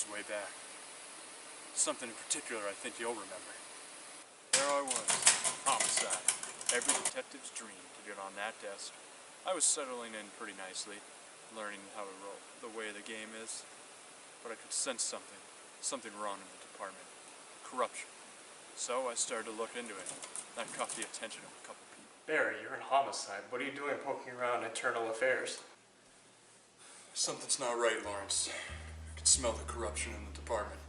goes way back. Something in particular I think you'll remember. There I was, homicide. Every detective's dream to get on that desk. I was settling in pretty nicely, learning how to roll the way the game is. But I could sense something wrong in the department. Corruption. So I started to look into it. That caught the attention of a couple people. Barry, you're in homicide. What are you doing poking around internal affairs? Something's not right, Lawrence. I can smell the corruption in the department.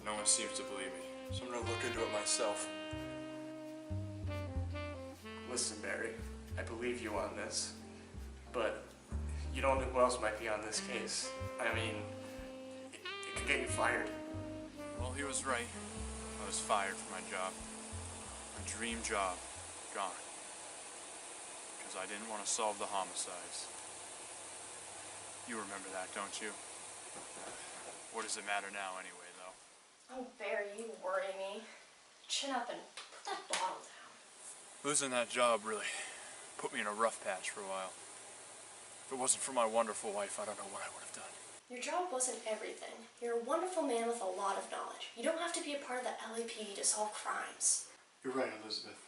No one seems to believe me, so I'm gonna look into it myself. Listen, Barry, I believe you on this, but you don't know who else might be on this case. I mean, it could get you fired. Well, he was right. I was fired from my job. My dream job, gone. Because I didn't want to solve the homicides. You remember that, don't you? What does it matter now anyway, though? Oh, Barry, you worry me. Chin up and put that bottle down. Losing that job really put me in a rough patch for a while. If it wasn't for my wonderful wife, I don't know what I would have done. Your job wasn't everything. You're a wonderful man with a lot of knowledge. You don't have to be a part of the LAPD to solve crimes. You're right, Elizabeth.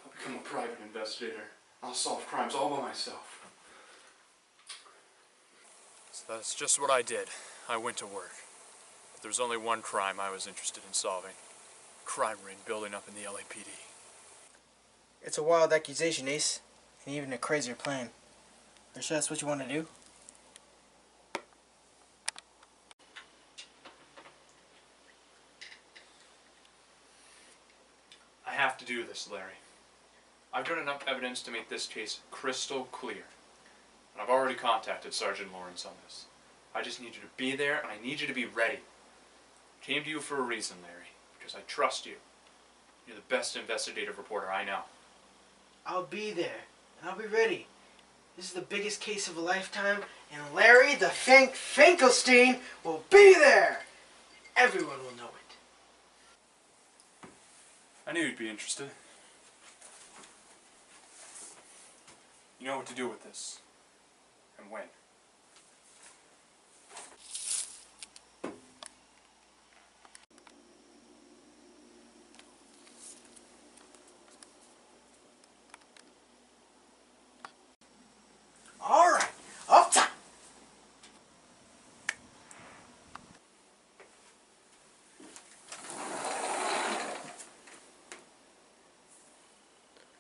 I'll become a private investigator. I'll solve crimes all by myself. So that's just what I did. I went to work. But there was only one crime I was interested in solving. A crime ring building up in the LAPD. It's a wild accusation, Ace. And even a crazier plan. Are you sure that's what you want to do? I have to do this, Larry. I've got enough evidence to make this case crystal clear. And I've already contacted Sergeant Lawrence on this. I just need you to be there, and I need you to be ready. I came to you for a reason, Larry, because I trust you. You're the best investigative reporter I know. I'll be there, and I'll be ready. This is the biggest case of a lifetime, and Larry the Finkelstein will be there. Everyone will know it. I knew you'd be interested. You know what to do with this, and when. All right, up top.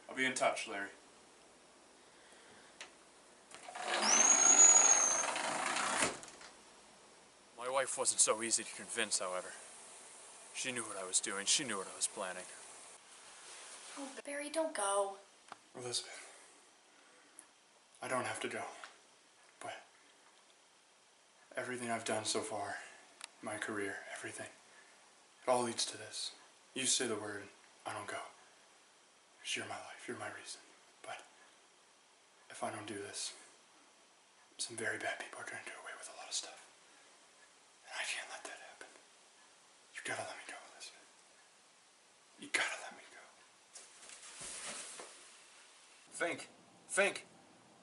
I'll be in touch, Larry. My wife wasn't so easy to convince, however. She knew what I was doing. She knew what I was planning. Oh, Barry, don't go. Elizabeth, I don't have to go, but everything I've done so far, my career, everything, it all leads to this. You say the word, I don't go. Because you're my life, you're my reason. But if I don't do this, some very bad people are going to get away with a lot of stuff. And I can't let that happen. You gotta let me go, Elizabeth. You gotta let me go. Fink,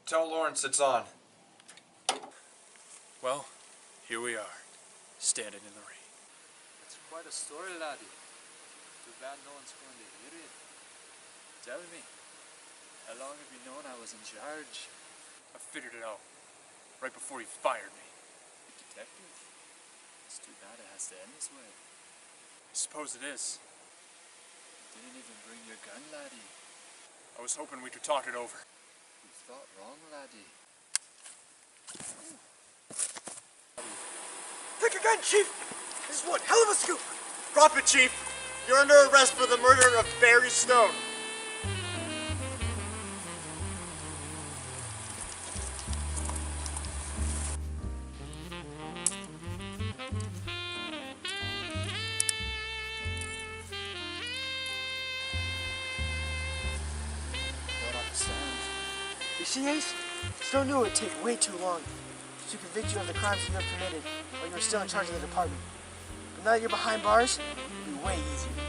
tell Lawrence it's on. Well, here we are, standing in the rain. It's quite a story, laddie. Too bad no one's going to hear it. Tell me, how long have you known I was in charge? I figured it out, right before he fired me. Detective? It's too bad it has to end this way. I suppose it is. You didn't even bring your gun, laddie. I was hoping we could talk it over. You thought wrong, laddie. Think again, Chief. This is one hell of a scoop. Drop it, Chief. You're under arrest for the murder of Barry Stone. You see, Ace? Stone knew it would take way too long to convict you of the crimes you have committed while you were still in charge of the department. But now that you're behind bars, it'll be way easier.